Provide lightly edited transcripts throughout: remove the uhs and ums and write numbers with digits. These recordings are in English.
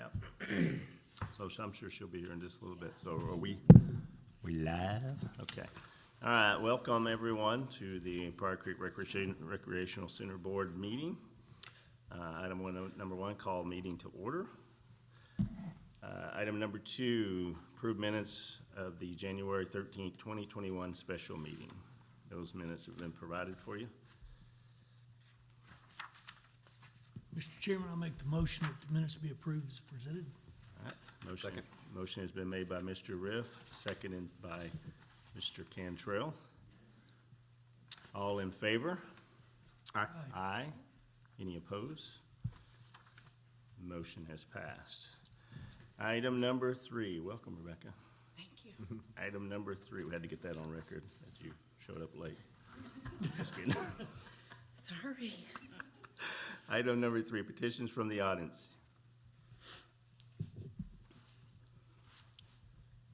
Yeah. So I'm sure she'll be here in just a little bit. So are we live? Okay. All right, welcome everyone to the Pryor Creek Recreational Center Board meeting. Number one, call meeting to order. Item number two, approve minutes of the January 13th, 2021 special meeting. Those minutes have been provided for you. Mr. Chairman, I'll make the motion that the minutes be approved as presented. All right. Motion has been made by Mr. Riff, seconded by Mr. Cantrell. All in favor? Aye. Aye. Any opposed? Motion has passed. Item number three. Welcome, Rebecca. Thank you. Item number three. We had to get that on record that you showed up late. Just kidding. Sorry. Item number three, petitions from the audience.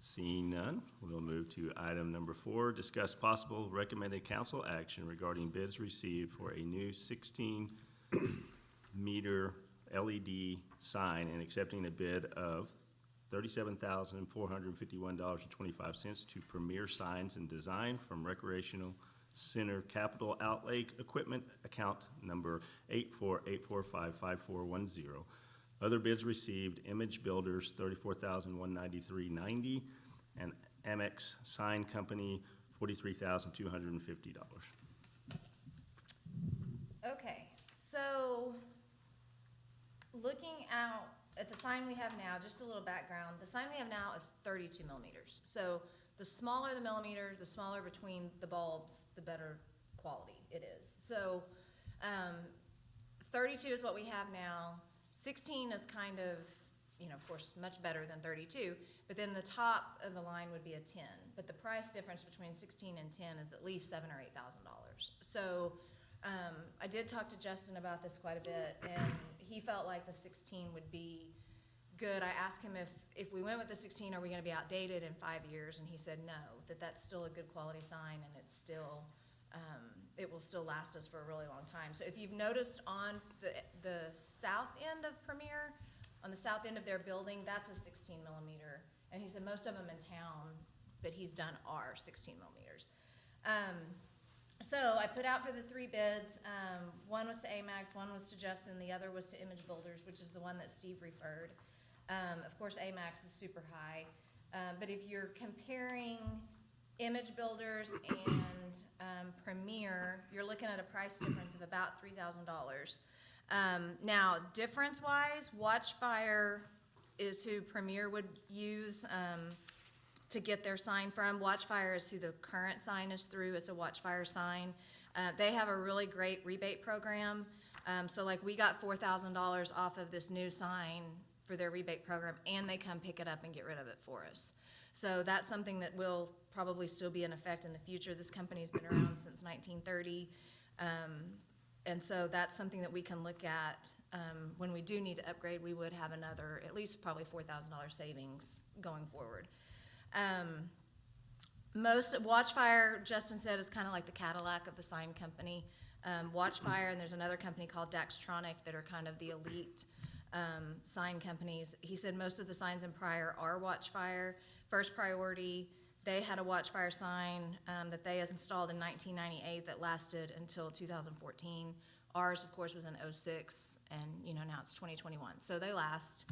Seeing none, we'll move to item number four, discuss possible recommended council action regarding bids received for a new 16-meter LED sign and accepting a bid of $37,451.25 to Premier Signs and Design from Recreational Center Capital Outlay Equipment account number 848455410. Other bids received: Image Builders $34,193.90 and Amex Sign Company $43,250. Okay, so looking out at the sign we have now, just a little background, the sign we have now is 32 millimeters. So the smaller the millimeter, the smaller between the bulbs, the better quality it is. So 32 is what we have now. 16 is kind of, of course, much better than 32, but then the top of the line would be a 10. But the price difference between 16 and 10 is at least $7,000 or $8,000. So I did talk to Justin about this quite a bit, and he felt like the 16 would be good. I asked him if we went with the 16, are we going to be outdated in 5 years? And he said no, that's still a good quality sign, and it's still it will still last us for a really long time. So if you've noticed on the south end of Premier, on the south end of their building, that's a 16 millimeter. And he said most of them in town that he's done are 16 millimeters. So I put out for the three bids. One was to AMAX, one was to Justin, the other was to Image Builders, which is the one that Steve referred. Of course, AMAX is super high. But if you're comparing Image Builders and Premier, you're looking at a price difference of about $3,000. Now, difference-wise, Watchfire is who Premier would use to get their sign from. Watchfire is who the current sign is through. It's a Watchfire sign. They have a really great rebate program. So like we got $4,000 off of this new sign for their rebate program, and they come pick it up and get rid of it for us. So that's something that will probably still be in effect in the future. This company's been around since 1930. And so that's something that we can look at when we do need to upgrade. We would have another, at least probably $4,000 savings going forward. Most Watchfire, Justin said, is kind of like the Cadillac of the sign company. Watchfire, and there's another company called Daxtronic that are kind of the elite sign companies. He said most of the signs in Pryor are Watchfire. First Priority, they had a Watchfire sign that they installed in 1998 that lasted until 2014. Ours, of course, was in 06, and now it's 2021. So they last.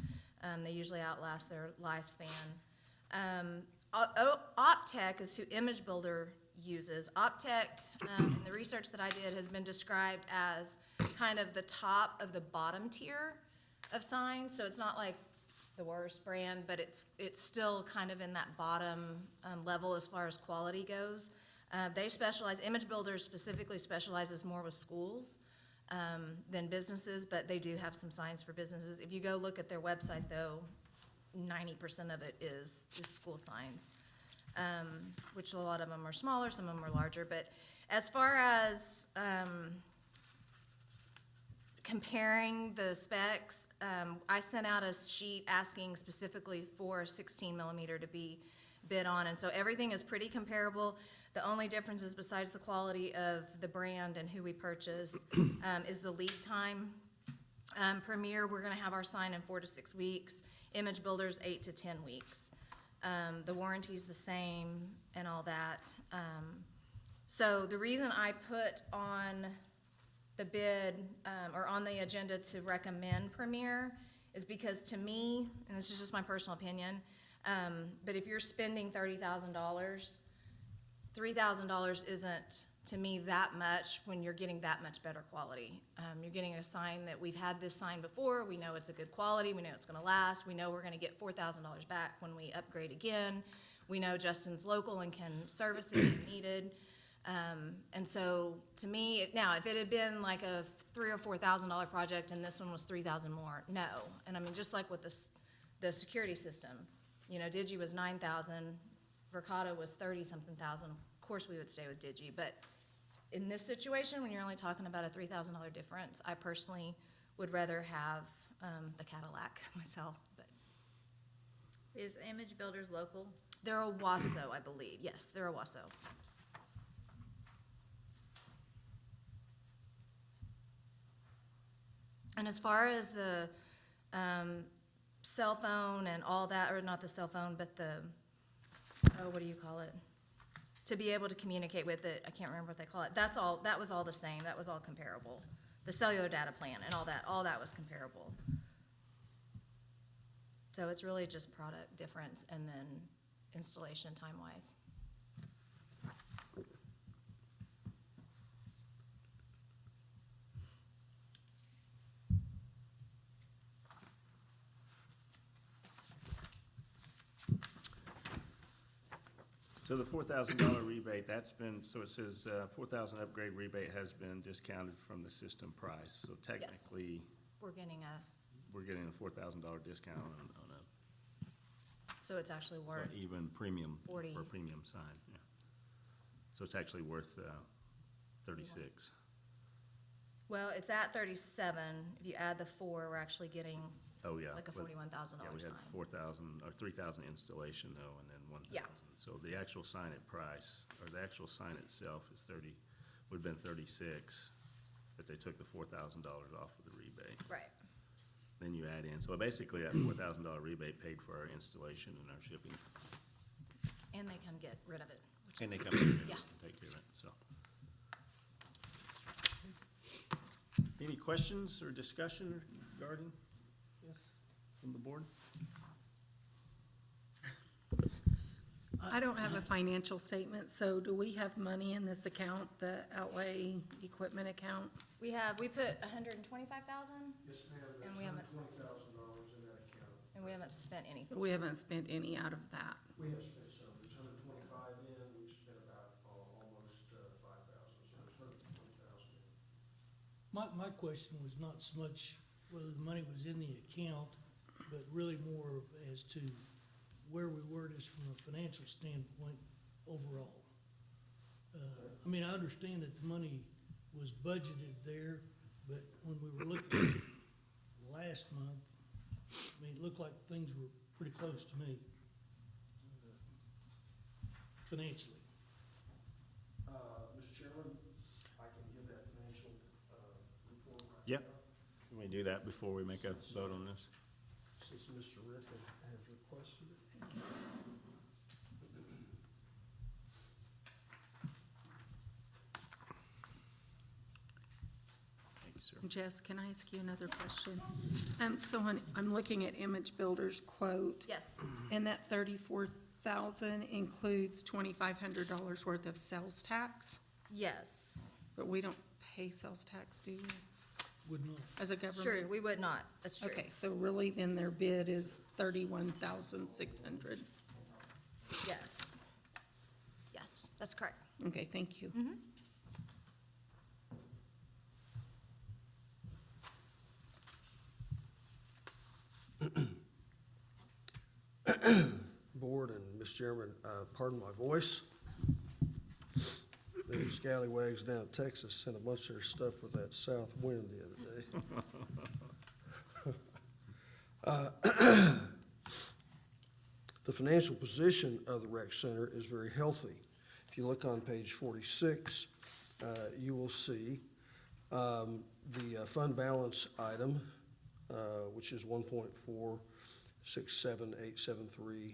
They usually outlast their lifespan. Optech is who Image Builder uses. Optech, in the research that I did, has been described as kind of the top of the bottom tier of signs. So it's not like the worst brand, but it's still kind of in that bottom level as far as quality goes. They specialize, Image Builders specifically specializes more with schools than businesses, but they do have some signs for businesses. If you go look at their website, though, 90% of it is school signs, which a lot of them are smaller, some of them are larger. But as far as comparing the specs, I sent out a sheet asking specifically for 16 millimeter to be bid on, and so everything is pretty comparable. The only difference is, besides the quality of the brand and who we purchase, is the lead time. Premier, we're gonna have our sign in 4 to 6 weeks. Image Builders, 8 to 10 weeks. The warranty's the same and all that. So the reason I put on the bid, or on the agenda to recommend Premier is because to me, and this is just my personal opinion, but if you're spending $30,000, $3,000 isn't, to me, that much when you're getting that much better quality. You're getting a sign that we've had this sign before, we know it's a good quality, we know it's gonna last, we know we're gonna get $4,000 back when we upgrade again. We know Justin's local and can service it if needed. And so, to me, now, if it had been like a $3,000 or $4,000 project and this one was $3,000 more, no. And I mean, just like with the security system, you know, Digi was $9,000, Verkado was 30-something thousand. Of course, we would stay with Digi, but in this situation, when you're only talking about a $3,000 difference, I personally would rather have the Cadillac myself. But Is Image Builders local? they're a Wasso, I believe. Yes, they're a Wasso. And as far as the cell phone and all that, or not the cell phone, but the, oh, what do you call it? To be able to communicate with it, I can't remember what they call it. That's all, that was all the same, that was all comparable. The cellular data plan and all that was comparable. So it's really just product difference and then installation time-wise. So the $4,000 rebate, that's been, so it says, $4,000 upgrade rebate has been discounted from the system price. So technically, We're getting we're getting a $4,000 discount on a, so it's actually so worth, even premium, 40. for a premium sign, yeah. So it's actually worth, 36. well, it's at 37. If you add the 4, we're actually getting Oh, yeah. like a but- $41,000 Yeah, we sign. had 4,000, or 3,000 installation though, and then 1,000. Yeah. So the actual sign at price, or the actual sign itself is 30, would've been 36, but they took the $4,000 off of the rebate. Right. Then you add in, so basically that $4,000 rebate paid for our installation and our shipping. And they come get rid of it. Which And is they come in and Yeah. take care of it, so. Any questions or discussion regarding this from the board? I don't have a financial statement, so do we have money in this account, the outlay equipment account? we put 125,000 Yes, ma'am, And there's we haven't- $120,000 in that account. and we haven't spent anything. We haven't spent any out of that. We have spent some, there's 125 in, we've spent about almost 5,000, so there's 120,000 in. My question was not so much whether the money was in the account, but really more as to where we were just from a financial standpoint overall. I mean, I understand that the money was budgeted there, but when we were looking at it last month, I mean, it looked like things were pretty close to me, financially. Mr. Chairman, I can give that financial report right Yep. now. Can we do that before we make a vote on this? Since Mr. Rick has requested it. Thank you, sir. Jess, can I ask you another question? So I'm looking at Image Builder's quote, Yes, and that 34,000 includes $2,500 worth of sales tax, yes. but we don't pay sales tax, do we, Would not. as a government? True, we would not. That's true. Okay, so really then their bid is 31,600. Yes. Yes, that's correct. Okay, thank you. Board and Mr. Chairman, pardon my voice. The scallywags down in Texas sent a bunch of their stuff with that south wind the other day. The financial position of the rec center is very healthy. If you look on page 46, you will see the fund balance item which is 1.467873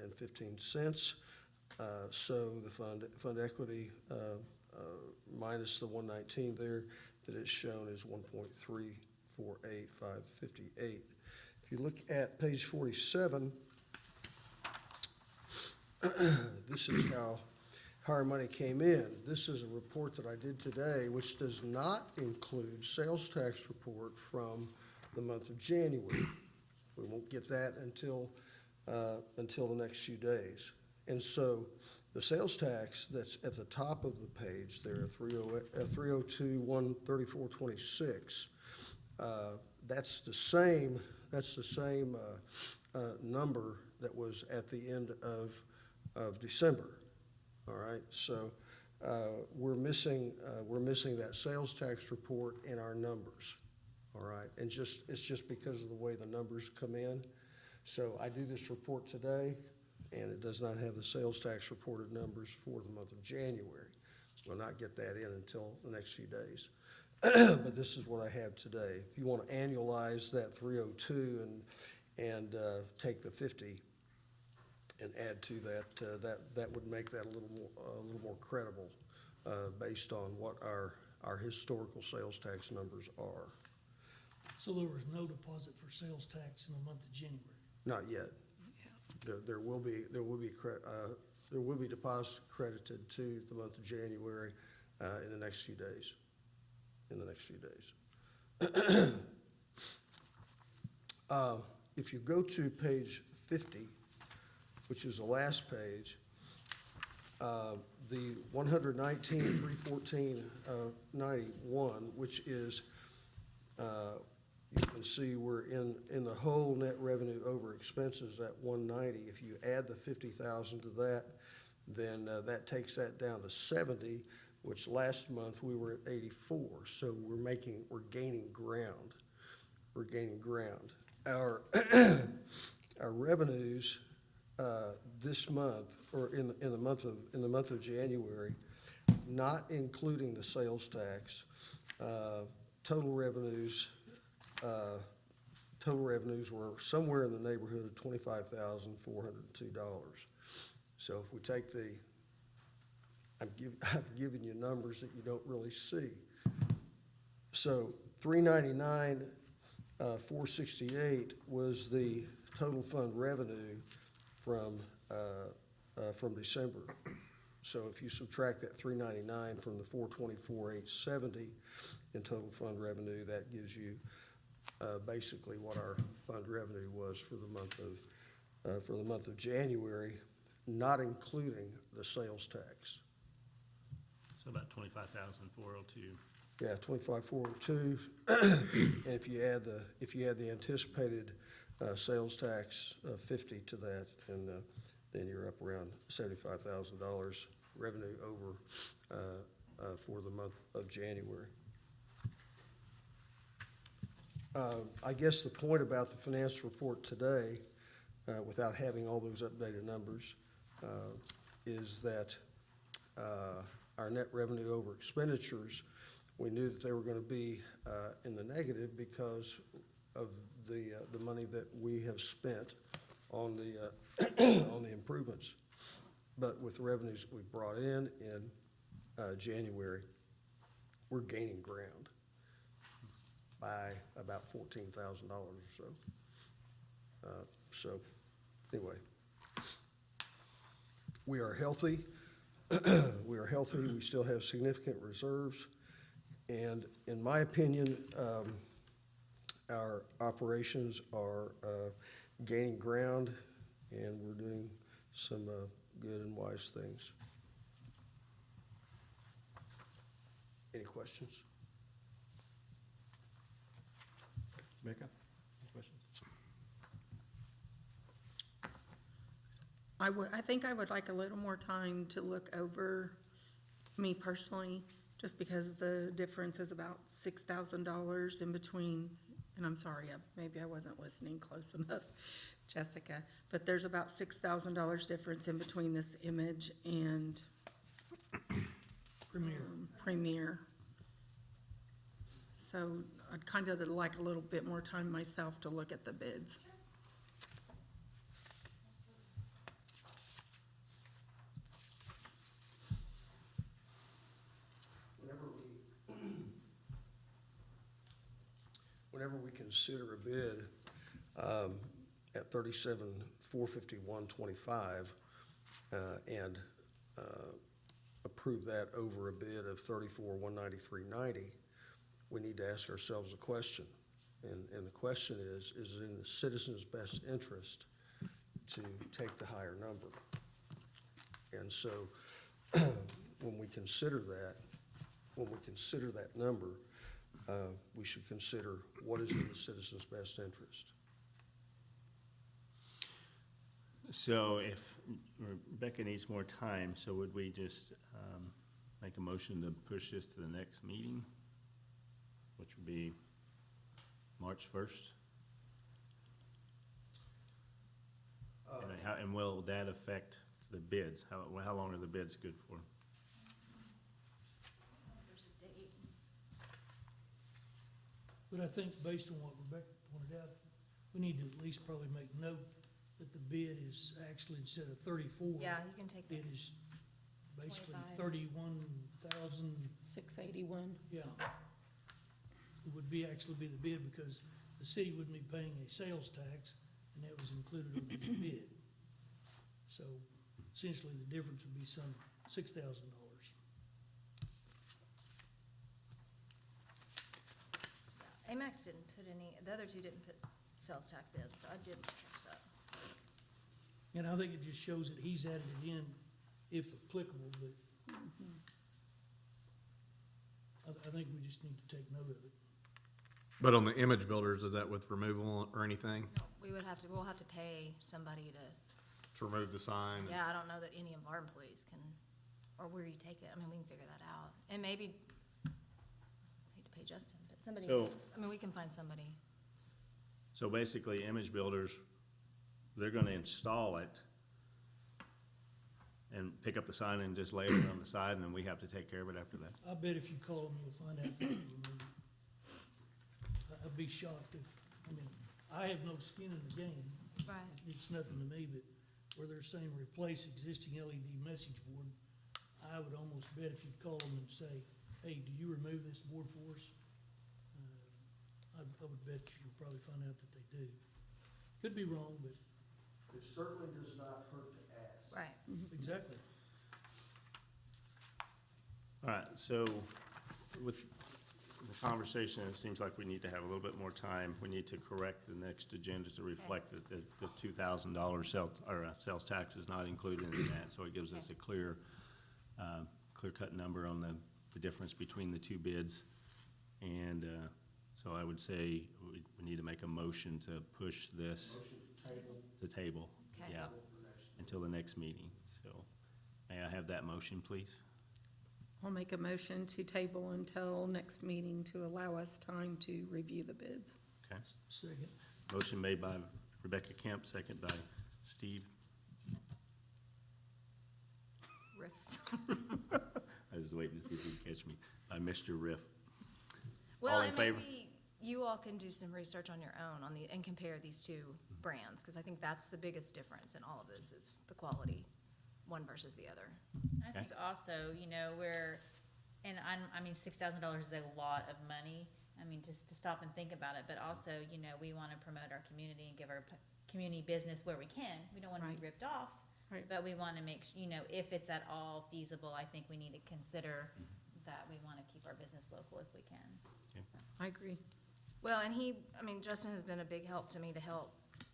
and 15 cents. So the fund equity minus the 119 there, that is shown as 1.348558. If you look at page 47, this is how our money came in. This is a report that I did today, which does not include sales tax report from the month of January. We won't get that until the next few days. And so the sales tax that's at the top of the page there, 302,134.26, that's the same number that was at the end of December. All right, so we're missing that sales tax report in our numbers. All right, and it's just because of the way the numbers come in. So I do this report today, and it does not have the sales tax reported numbers for the month of January. We'll not get that in until the next few days. But this is what I have today. If you want to annualize that 302 and take the 50 and add to that, that would make that a little more credible based on what our historical sales tax numbers are. So there was no deposit for sales tax in the month of January? Not yet. There will be deposits credited to the month of January in the next few days. If you go to page 50, which is the last page, the 119,314.91, which is, you can see we're in the whole net revenue over expenses at 190. If you add the 50,000 to that, then that takes that down to 70, which last month we were at 84. So we're gaining ground. We're gaining ground. Our our revenues this month, or in the month of January, not including the sales tax, total revenues were somewhere in the neighborhood of $25,402. So if we take I've given you numbers that you don't really see. So 399,468 was the total fund revenue from December. So if you subtract that 399 from the 424,870 in total fund revenue, that gives you basically what our fund revenue was for the month of January, not including the sales tax. So about 25,402. Yeah, 25,402. And if you add the anticipated sales tax of 50 to that, then you're up around $75,000 revenue over for the month of January. I guess the point about the finance report today, without having all those updated numbers, is that our net revenue over expenditures, we knew that they were going to be in the negative because of the money that we have spent on the on the improvements. But with the revenues that we brought in January, we're gaining ground by about $14,000 or so. So anyway, we are healthy. We are healthy. We still have significant reserves. And in my opinion, our operations are gaining ground, and we're doing some good and wise things. Any questions? Becca, any questions? I think I would like a little more time to look over, me personally, just because the difference is about $6,000 in between, and I'm sorry, maybe I wasn't listening close enough, Jessica, but there's about $6,000 difference in between this image and Premier. Premier. So I'd kind of like a little bit more time myself to look at the bids. Whenever we consider a bid at 37,451.25 and approve that over a bid of 34,193.90, we need to ask ourselves a question. And the question is it in the citizens' best interest to take the higher number? And so when we consider that number, we should consider what is in the citizens' best interest. So if Rebecca needs more time, so would we just make a motion to push this to the next meeting, which would be March 1st? And will that affect the bids? How long are the bids good for? There's a date. But I think based on what Rebecca pointed out, we need to at least probably make note that the bid is actually, instead of 34. Yeah, you can take that. It is basically 25. 31,000, 681. yeah. It would be, actually be the bid because the city wouldn't be paying a sales tax, and that was included in the bid. So essentially, the difference would be some $6,000. Amax didn't put any, the other two didn't put sales tax in, so I did catch that. And I think it just shows that he's added it in, if applicable, but I think we just need to take note of it. But on the image builders, is that with removal or anything? We'll have to pay somebody to, To remove the sign? yeah, I don't know that any of our employees can, or where you take it, I mean, we can figure that out. And maybe, I hate to pay Justin, but somebody, So- I mean, we can find somebody. So basically, image builders, they're gonna install it and pick up the sign and just lay it on the side, and then we have to take care of it after that? I bet if you call them, you'll find out. That they removed it. I'd be shocked if, I mean, I have no skin in the game. Right. It's nothing to me, but where they're saying replace existing LED message board, I would almost bet if you'd call them and say, hey, do you remove this board for us? I would bet you'll probably find out that they do. Could be wrong, but It certainly does not hurt to ask. Right. exactly. All right, so with the conversation, it seems like we need to have a little bit more time. We need to correct the next agenda to reflect that the $2,000 sales tax is not included in that, so it gives us a clear-cut number on the difference between the two bids. And so I would say we need to make a motion to push this Motion to table. to table, Okay. yeah, until the next meeting. So may I have that motion, please? I'll make a motion to table until next meeting to allow us time to review the bids. Okay. Second. Motion made by Rebecca Kemp, second by Steve. Riff. I was waiting to see if you'd catch me. By Mr. Riff. Well, All in and favor? maybe you all can do some research on your own and compare these two brands, because I think that's the biggest difference in all of this is the quality, one versus the other. I think also, I mean, $6,000 is a lot of money. I mean, just to stop and think about it, but also, we want to promote our community and give our community business where we can. We don't want to be Right. ripped off, Right. but we want to make, if it's at all feasible, I think we need to consider that we want to keep our business local if we can. I agree. Well, and Justin has been a big help to me to help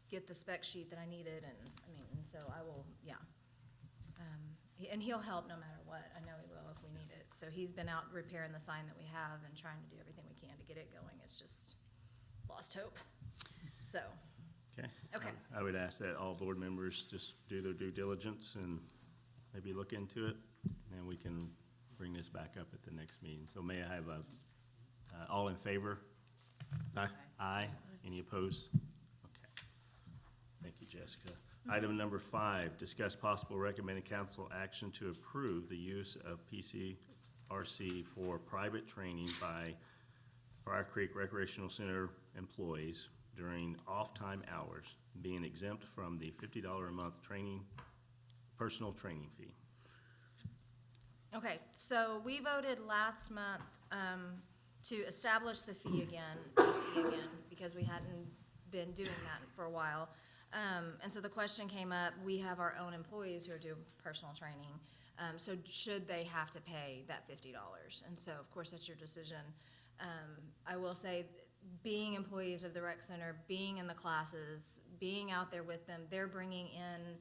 get the spec sheet that I needed, and so I will, yeah. And he'll help no matter what. I know he will if we need it. So he's been out repairing the sign that we have and trying to do everything we can to get it going. It's just lost hope. So, Okay. Okay. I would ask that all board members just do their due diligence and maybe look into it, and we can bring this back up at the next meeting. So may I have all in favor? Aye. Aye. Any opposed? Okay. Thank you, Jessica. Item number 5, discuss possible recommended council action to approve the use of PCRC for private training by Pryor Creek Recreational Center employees during off-time hours being exempt from the $50 a month personal training fee. Okay, so we voted last month, to establish the fee again, because we hadn't been doing that for a while. And so the question came up, we have our own employees who are doing personal training, so should they have to pay that $50? And so, of course, that's your decision. I will say, being employees of the rec center, being in the classes, being out there with them, they're bringing in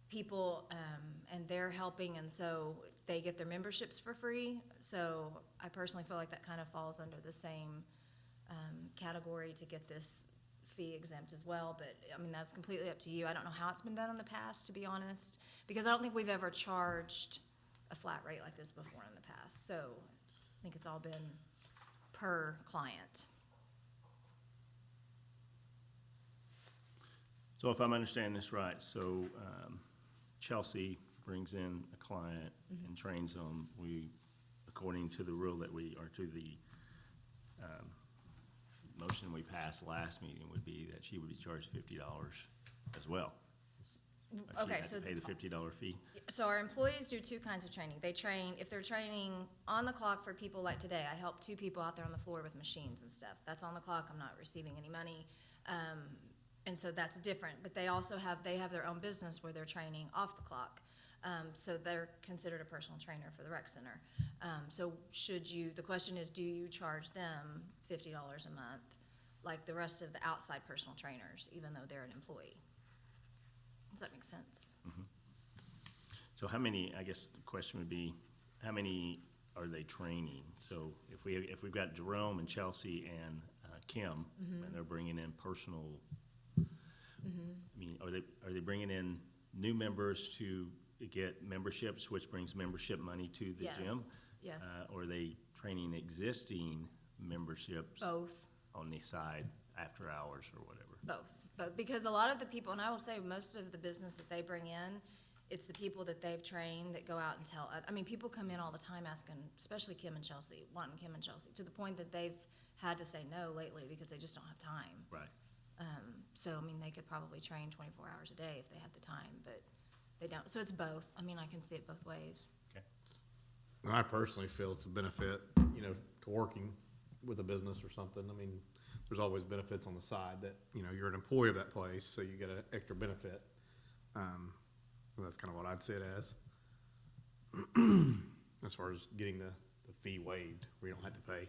people, and they're helping, and so they get their memberships for free. So I personally feel like that kind of falls under the same category to get this fee exempt as well. But I mean, that's completely up to you. I don't know how it's been done in the past, to be honest, because I don't think we've ever charged a flat rate like this before in the past. So I think it's all been per client. So if I'm understanding this right, so Chelsea brings in a client and trains them. We, according to the rule that or to the motion we passed last meeting, would be that she would be charged $50 as well. Okay, She'd so have to pay the $50 fee. So our employees do two kinds of training. They train, if they're training on the clock for people like today, I help 2 people out there on the floor with machines and stuff. That's on the clock, I'm not receiving any money. And so that's different, but they also have their own business where they're training off the clock. So they're considered a personal trainer for the rec center. So the question is, do you charge them $50 a month like the rest of the outside personal trainers, even though they're an employee? Does that make sense? So how many, I guess the question would be, how many are they training? So if we've got Jerome and Chelsea and Kim, and they're bringing in personal, I mean, are they bringing in new members to get memberships, which brings membership money to the gym? Yes. Or are they training existing memberships? Both. On the side after hours or whatever? Both, because a lot of the people, and I will say most of the business that they bring in, it's the people that they've trained that go out and tell. I mean, people come in all the time asking, especially Kim and Chelsea, wanting Kim and Chelsea, to the point that they've had to say no lately because they just don't have time. Right. So, I mean, they could probably train 24 hours a day if they had the time, but they don't. So it's both. I mean, I can see it both ways. Okay. And I personally feel it's a benefit, to working with a business or something. I mean, there's always benefits on the side that, you're an employee of that place, so you get an extra benefit. That's kind of what I'd see it as far as getting the fee waived, where you don't have to pay.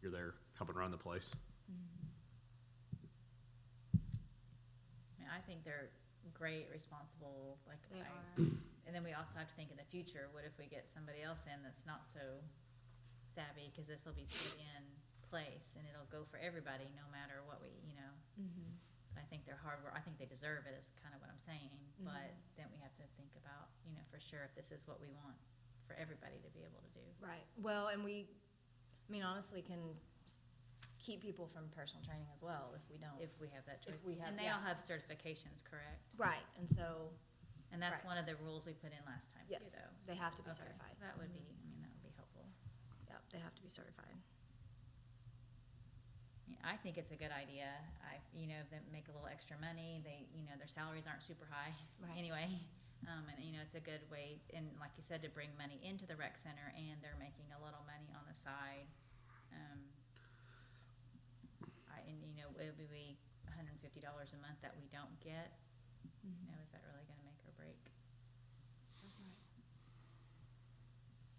You're there helping run the place. I mean, I think they're great, responsible, like, They are. and then we also have to think in the future, what if we get somebody else in that's not so savvy, because this will be put in place, and it'll go for everybody, no matter what we, But I think they're hard work, I think they deserve it, is kind of what I'm saying, but then we have to think about, for sure, if this is what we want for everybody to be able to do. Right. Well, and we, honestly, can keep people from personal training as well if we don't. If we have that choice. If we have- And they yeah. all have certifications, correct? Right, and so, And that's Right. one of the rules we put in last time, too, yes, though. they have to be Okay, certified. so that would be, that would be helpful. Yep, they have to be certified. I think it's a good idea. They make a little extra money. They, their salaries aren't super high Right. anyway. And it's a good way, and like you said, to bring money into the rec center, and they're making a little money on the side. It would be $150 a month that we don't get. Is that really gonna make or break?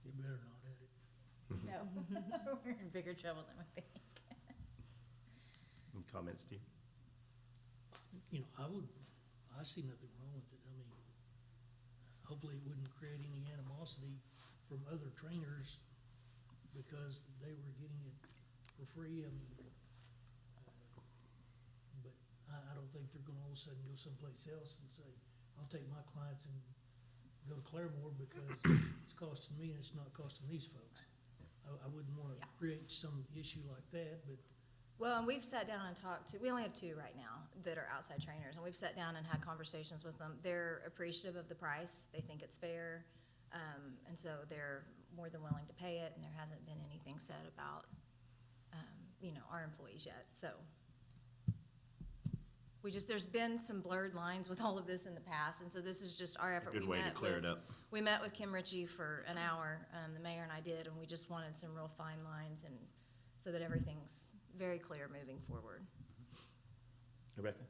You better not at it. No, we're in bigger trouble than we think. Any comments, Steve? I see nothing wrong with it. I mean, hopefully it wouldn't create any animosity from other trainers because they were getting it for free. I mean, but I don't think they're gonna all of a sudden go someplace else and say, I'll take my clients and go to Claremore because it's costing me and it's not costing these folks. I wouldn't wanna Yeah. create some issue like that, but Well, and we've sat down and talked to, we only have 2 right now that are outside trainers, and we've sat down and had conversations with them. They're appreciative of the price, they think it's fair, and so they're more than willing to pay it, and there hasn't been anything said about our employees yet, so. There's been some blurred lines with all of this in the past, and so this is just our effort. Good way to clear it up. We met with Kim Ritchie for an hour, the mayor and I did, and we just wanted some real fine lines and so that everything's very clear moving forward. Rebecca?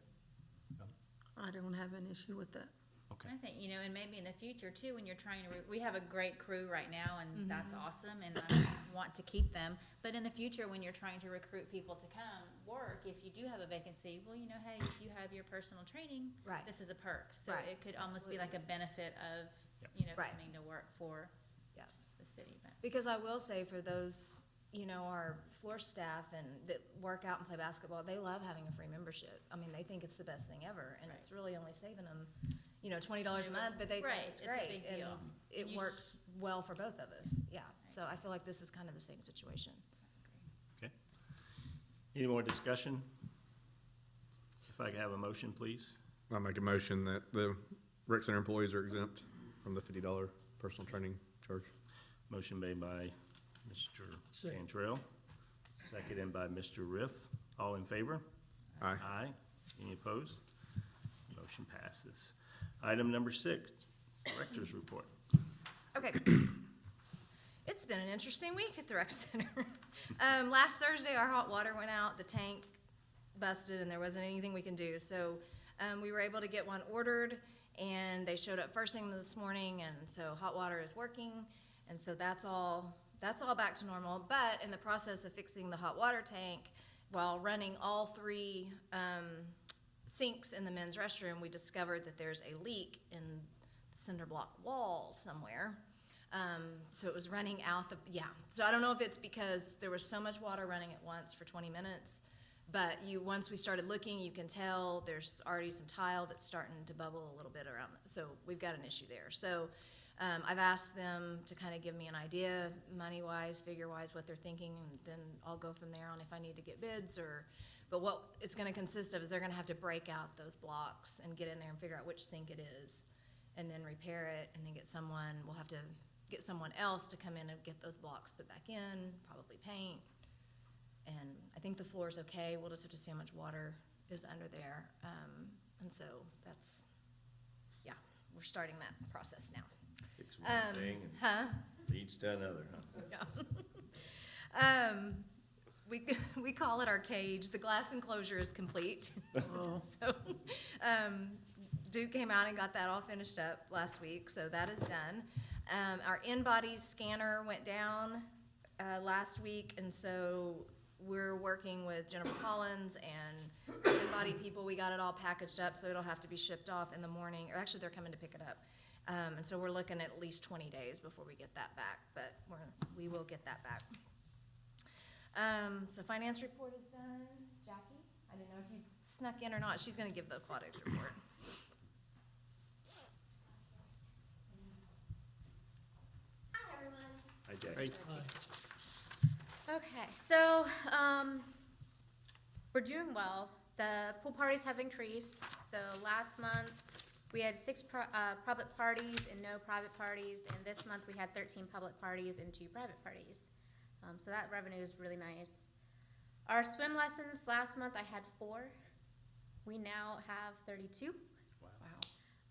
I don't have an issue with that. Okay. I think, and maybe in the future too, when you're trying to, we have a great crew right now, and that's awesome, and I want to keep them. But in the future, when you're trying to recruit people to come work, if you do have a vacancy, well, hey, if you have your personal training, Right. this is a perk. So Right. it could almost be like a benefit of, Right. coming to work for Yeah. the city. But Because I will say for those, our floor staff and that work out and play basketball, they love having a free membership. I mean, they think it's the best thing ever, and it's really only saving them, $20 a month, but they think Right, it's it's a great. big and deal. It You works well for both of us, yeah. So I feel like this is kind of the same situation. Okay. Any more discussion? If I could have a motion, please. I'll make a motion that the rec center employees are exempt from the $50 personal training charge. Motion made by Mr. Second. Cantrell, seconded by Mr. Riff. All in favor? Aye. Aye. Any opposed? Motion passes. Item number 6, Director's Report. Okay. It's been an interesting week at the rec center. Last Thursday, our hot water went out, the tank busted, and there wasn't anything we can do. So we were able to get one ordered, and they showed up first thing this morning, and so hot water is working, and so that's all back to normal. But in the process of fixing the hot water tank, while running all 3 sinks in the men's restroom, we discovered that there's a leak in the cinder block wall somewhere. So it was running out so I don't know if it's because there was so much water running at once for 20 minutes, but once we started looking, you can tell there's already some tile that's starting to bubble a little bit around it. So we've got an issue there. So I've asked them to kind of give me an idea, money-wise, figure-wise, what they're thinking, and then I'll go from there on if I need to get bids but what it's gonna consist of is they're gonna have to break out those blocks and get in there and figure out which sink it is, and then repair it, and then we'll have to get someone else to come in and get those blocks put back in, probably paint. And I think the floor's okay, we'll just have to see how much water is under there. And so we're starting that process now. Fix one thing and leads to another, huh? Yeah. We call it our cage. The glass enclosure is complete. So Duke came out and got that all finished up last week, so that is done. Our in-body scanner went down last week, and so we're working with Jennifer Collins and in-body people. We got it all packaged up, so it'll have to be shipped off in the morning, or actually they're coming to pick it up. And so we're looking at least 20 days before we get that back, but we will get that back. So finance report is done. Jackie, I didn't know if you snuck in or not. She's gonna give the aquatics report. Hi, everyone. Hi, Jack. Hey. Okay, so we're doing well. The pool parties have increased. So last month we had 6 public parties and no private parties, and this month we had 13 public parties and 2 private parties. So that revenue is really nice. Our swim lessons last month I had 4. We now have 32.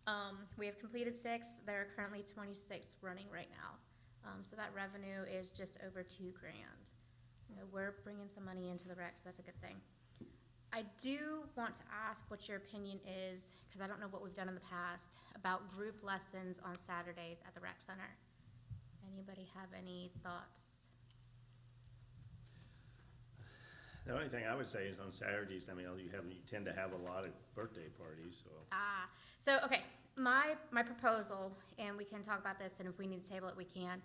Wow. We have completed 6. There are currently 26 running right now. So that revenue is just over $2,000. So we're bringing some money into the rec, so that's a good thing. I do want to ask what your opinion is, because I don't know what we've done in the past, about group lessons on Saturdays at the rec center. Anybody have any thoughts? The only thing I would say is on Saturdays, I mean, you tend to have a lot of birthday parties, so. Okay, my proposal, and we can talk about this, and if we need to table it, we can,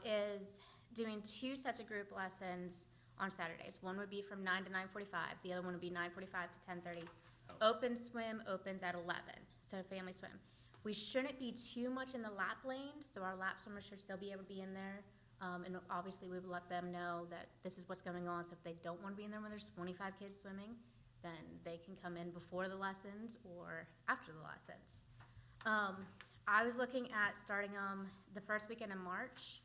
is doing 2 sets of group lessons on Saturdays. One would be from 9 to 9:45, the other one would be 9:45 to 10:30. Open swim opens at 11, so family swim. We shouldn't be too much in the lap lanes, so our lap swimmers should still be able to be in there. And obviously we would let them know that this is what's going on, so if they don't want to be in there when there's 25 kids swimming, then they can come in before the lessons or after the lessons. I was looking at starting the first weekend in March.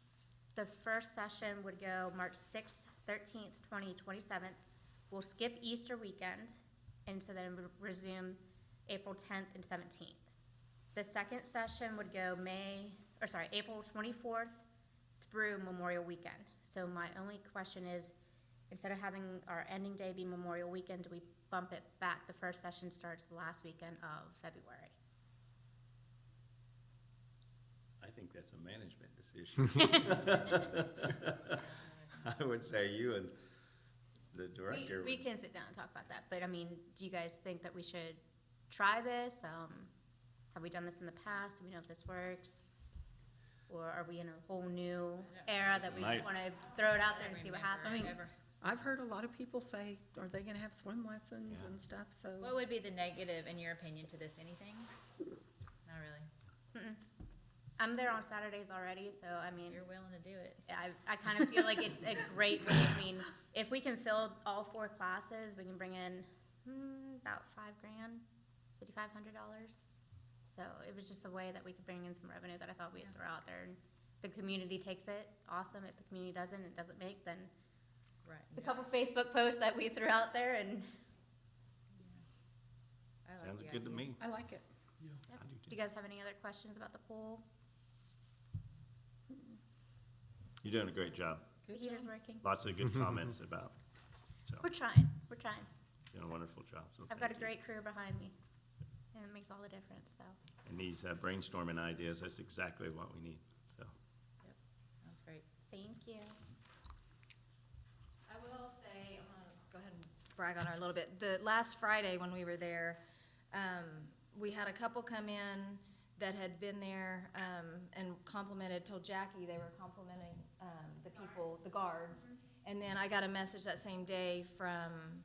The first session would go March 6th 13th, 20th, 27th. We'll skip Easter weekend, and so then resume April 10th and 17th. The second session would go April 24th through Memorial Weekend. So my only question is, instead of having our ending day be Memorial Weekend, do we bump it back? The first session starts the last weekend of February. I think that's a management decision. I would say you and the director. We can sit down and talk about that, but I mean, do you guys think that we should try this? Have we done this in the past? Do we know if this works? Or are we in a whole new era that we just wanna throw it out there and see what happens? I've heard a lot of people say, are they gonna have swim lessons and stuff, so. What would be the negative, in your opinion, to this? Anything? Not really. I'm there on Saturdays already, so I mean, You're willing to do it. I kind of feel like it's a great way. I mean, if we can fill all 4 classes, we can bring in about $5,000, $5,500. So it was just a way that we could bring in some revenue that I thought we'd throw out there. And if the community takes it, awesome. If the community doesn't, it doesn't make, then Right. a couple Facebook posts that we threw out there, and I like Sounds the good to idea. me. I like it. I do do too. you guys have any other questions about the pool? You're doing a great job. The heater's working. Lots of good comments about, so, We're trying. doing a wonderful job, so I've got a thank you. great crew behind me, and it makes all the difference, so. And these brainstorming ideas, that's exactly what we need, so. Sounds great. Thank you. I will say, I'm gonna go ahead and brag on her a little bit. The last Friday when we were there, we had a couple come in that had been there, and told Jackie they were complimenting, the people, the guards. And then I got a message that same day from,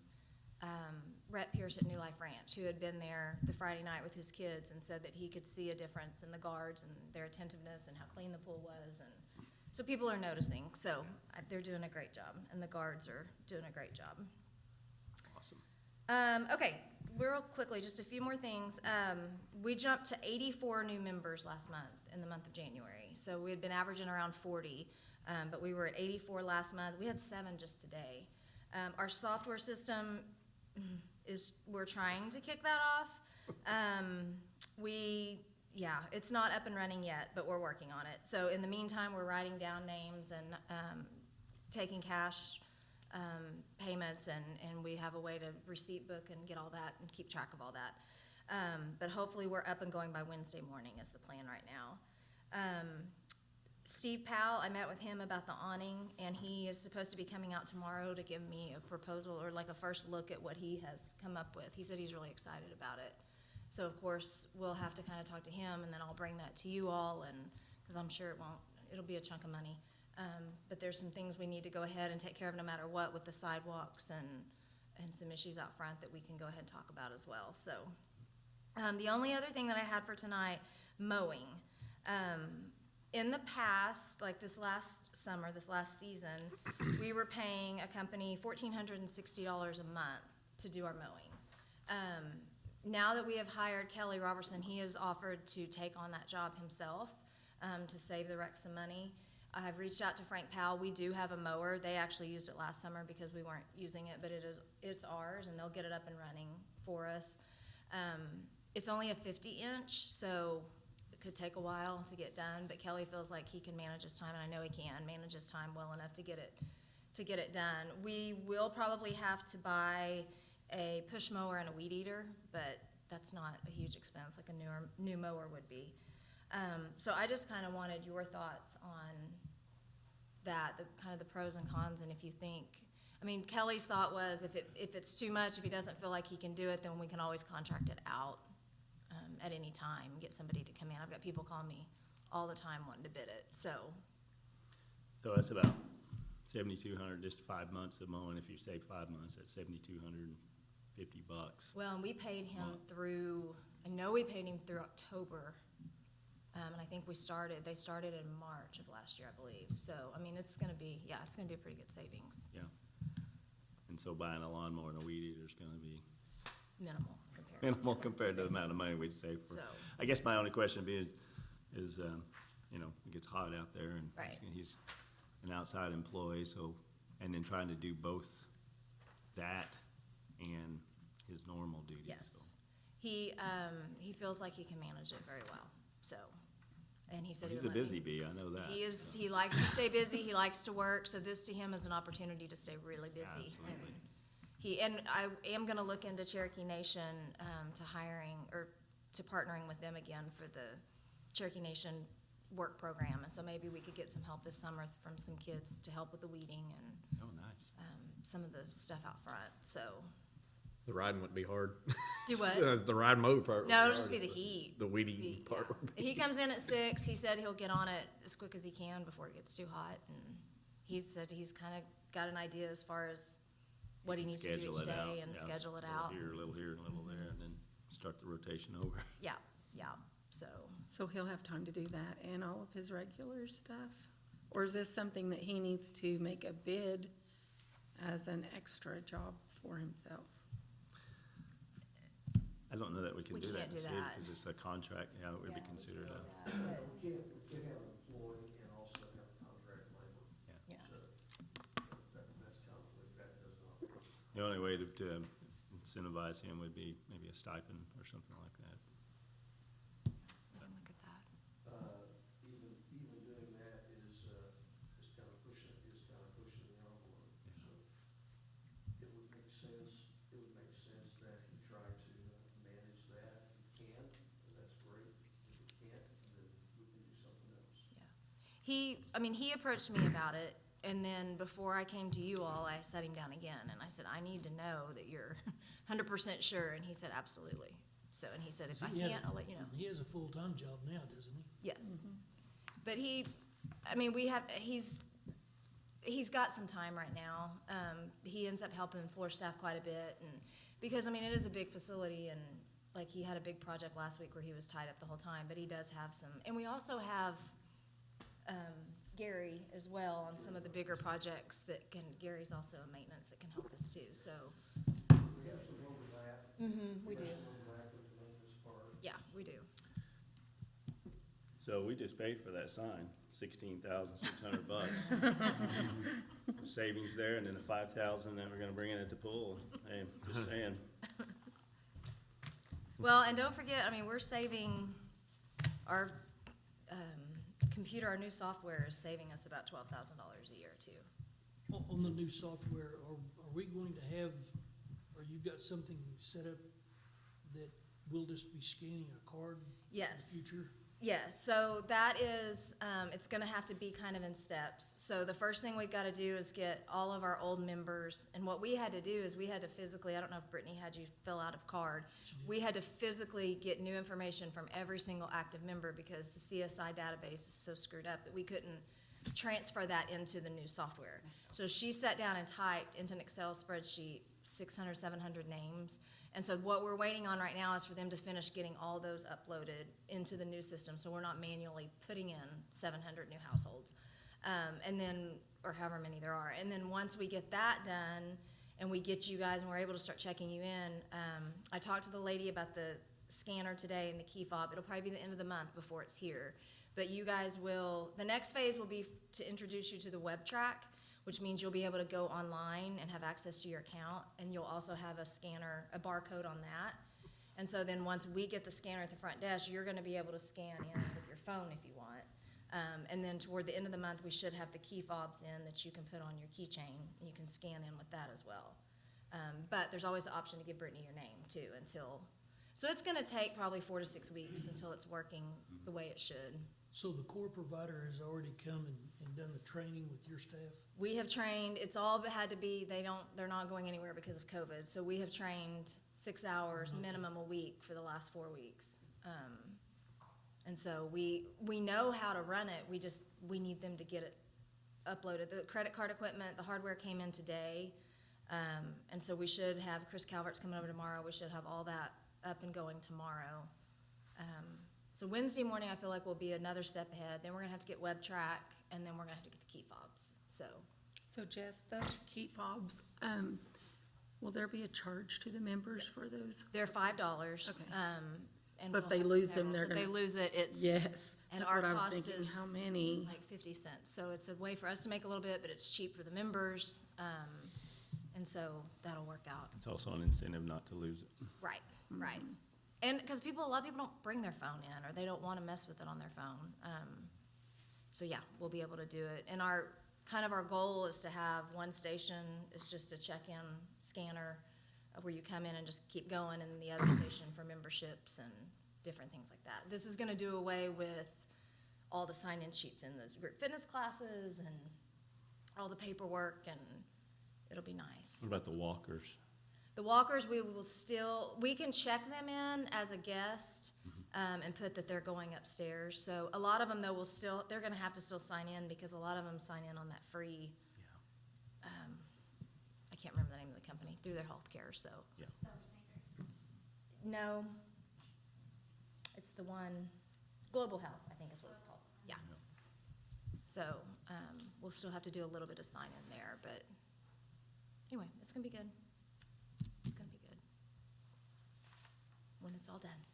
Rhett Pierce at New Life Ranch, who had been there the Friday night with his kids and said that he could see a difference in the guards and their attentiveness and how clean the pool was. And so people are noticing, so they're doing a great job, and the guards are doing a great job. Awesome. Okay, real quickly, just a few more things. We jumped to 84 new members last month, in the month of January. So we had been averaging around 40, but we were at 84 last month. We had 7 just today. Our software system we're trying to kick that off. It's not up and running yet, but we're working on it. So in the meantime, we're writing down names and taking cash payments, and we have a way to receipt book and get all that and keep track of all that. But hopefully we're up and going by Wednesday morning is the plan right now. Steve Powell, I met with him about the awning, and he is supposed to be coming out tomorrow to give me a proposal or like a first look at what he has come up with. He said he's really excited about it. So of course, we'll have to kind of talk to him, and then I'll bring that to you all, and because I'm sure it'll be a chunk of money. But there's some things we need to go ahead and take care of no matter what with the sidewalks and some issues out front that we can go ahead and talk about as well. So the only other thing that I had for tonight, mowing. In the past, like this last summer, this last season, we were paying a company $1,460 a month to do our mowing. Now that we have hired Kelly Robertson, he has offered to take on that job himself to save the rec some money. I've reached out to Frank Powell. We do have a mower. They actually used it last summer because we weren't using it, but it's ours, and they'll get it up and running for us. It's only a 50-inch, so it could take a while to get done, but Kelly feels like he can manage his time, and I know he can manage his time well enough to get it done. We will probably have to buy a push mower and a weed eater, but that's not a huge expense like a new mower would be. So I just kind of wanted your thoughts on that, the pros and cons, and if you think, I mean, Kelly's thought was if it's too much, if he doesn't feel like he can do it, then we can always contract it out at any time, get somebody to come in. I've got people calling me all the time wanting to bid it, so. So that's about $7,200, just 5 months of mowing. If you stay 5 months, that's $7,250. Well, and we paid him I know we paid him through October. And I think they started in March of last year, I believe. So, I mean, it's gonna be a pretty good savings. Yeah. And so buying a lawnmower and a weed eater is gonna be Minimal compared to the amount of money we'd save for. So, I guess my only question would be is it gets hot out there, and Right. he's an outside employee, so, and then trying to do both that and his normal duties. Yes. He feels like he can manage it very well, so, and he said he He's would a let busy me. bee, I know that. He is, he likes to stay busy, he likes to work, so this to him is an opportunity to stay really busy. Absolutely. And I am gonna look into Cherokee Nation, to hiring, or to partnering with them again for the Cherokee Nation work program, and so maybe we could get some help this summer from some kids to help with the weeding and, Oh, nice. some of the stuff out front, so. The riding would be hard. Do what? The ride mode part. would No, be it'll just hard, be the but heat. The weeding part. Yeah. would be- He comes in at 6, he said he'll get on it as quick as he can before it gets too hot, and he said he's kinda got an idea as far as what he needs to do Schedule each it out, day and yeah. schedule it A little out. here, a little here, a little there, and then start the rotation over. Yeah, yeah, so, So he'll have time to do that and all of his regular stuff? Or is this something that he needs to make a bid as an extra job for himself? I don't know that we can We do that can't in the do city, that. because it's a contract, yeah, it would be considered a, We can have an employee and also have contract labor. yeah. So that's conflict, that does not. the only way to incentivize him would be maybe a stipend or something like that. We can look at that. Even doing that is kind of pushing the envelope. So it would make sense that he try to manage that. If he can, then that's great. If he can't, then we can do something else. He approached me about it, and then before I came to you all, I sat him down again, and I said, I need to know that you're 100% sure, and he said, absolutely. So, and he said, if I He had- can't, I'll let you know. He has a full-time job now, doesn't he? Yes. But he's got some time right now. He ends up helping floor staff quite a bit, and, because, it is a big facility, and, like, he had a big project last week where he was tied up the whole time, but he does have some, and we also have, Gary as well on some of the bigger projects Gary's also a maintenance that can help us too, so. We have some overlap. We do, have some overlap with the maintenance part. yeah, we do. So we just paid for that sign, $16,600. Savings there, and then the $5,000 that we're gonna bring in at the pool. Hey, just saying. Well, and don't forget, we're saving our, computer, our new software is saving us about $12,000 a year too. On the new software, are we going to have, or you've got something set up that we'll just be scanning a card in Yes. the future? Yes, so that is, it's gonna have to be kind of in steps. So the first thing we've gotta do is get all of our old members, and what we had to do is we had to physically, I don't know if Brittany had you fill out a card. We had to physically get new information from every single active member because the CSI database is so screwed up that we couldn't transfer that into the new software. So she sat down and typed into an Excel spreadsheet 600, 700 names. And so what we're waiting on right now is for them to finish getting all those uploaded into the new system, so we're not manually putting in 700 new households. And then, or however many there are. And then once we get that done, and we get you guys, and we're able to start checking you in, I talked to the lady about the scanner today and the key fob. It'll probably be the end of the month before it's here. But you guys will, the next phase will be to introduce you to the web track, which means you'll be able to go online and have access to your account, and you'll also have a scanner, a barcode on that. And so then once we get the scanner at the front desk, you're gonna be able to scan in with your phone if you want. And then toward the end of the month, we should have the key fobs in that you can put on your keychain, and you can scan in with that as well. But there's always the option to give Brittany your name too so it's gonna take probably 4 to 6 weeks until it's working the way it should. So the core provider has already come and done the training with your staff? We have trained, it's all had to be, they're not going anywhere because of COVID, so we have trained 6 hours minimum a week for the last 4 weeks. And so we know how to run it, we need them to get it uploaded. The credit card equipment, the hardware came in today, and so we should have, Chris Calvert's coming over tomorrow, we should have all that up and going tomorrow. So Wednesday morning, I feel like will be another step ahead. Then we're gonna have to get web track, and then we're gonna have to get the key fobs, so. So Jess, those key fobs, will there be a charge to the members for those? They're $5. Okay. And So if we'll they have lose them, several. they're So if they gonna- lose it, it's. Yes, And that's our what I was cost thinking, is how many? like 50 cents. So it's a way for us to make a little bit, but it's cheap for the members. And so that'll work out. It's also an incentive not to lose it. Right, right. And because a lot of people don't bring their phone in, or they don't want to mess with it on their phone. So yeah, we'll be able to do it. And our goal is to have one station is just a check-in scanner where you come in and just keep going, and then the other station for memberships and different things like that. This is gonna do away with all the sign-in sheets in the group fitness classes and all the paperwork, and it'll be nice. What about the walkers? The walkers, we can check them in as a guest, and put that they're going upstairs. So a lot of them, though, they're gonna have to still sign in, because a lot of them sign in on that free, I can't remember the name of the company, through their healthcare, so. Yeah. No. It's the one, Global Health, I think is what it's called, yeah. So, we'll still have to do a little bit of sign in there, but anyway, it's gonna be good. It's gonna be good. When it's all done.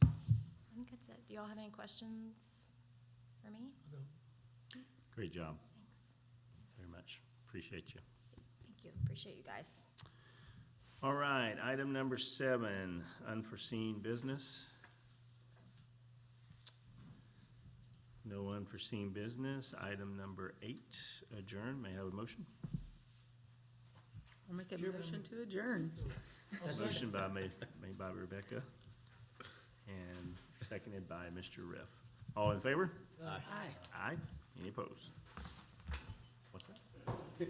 I think that's it. Do y'all have any questions for me? I don't. Great job. Thanks. Very much. Appreciate you. Thank you. Appreciate you guys. All right, item number 7, unforeseen business. No unforeseen business. Item number 8, adjourn. May I have a motion? I'll make a motion to adjourn. Motion made by Rebecca and seconded by Mr. Riff. All in favor? Aye. Aye. Any opposed? What's that?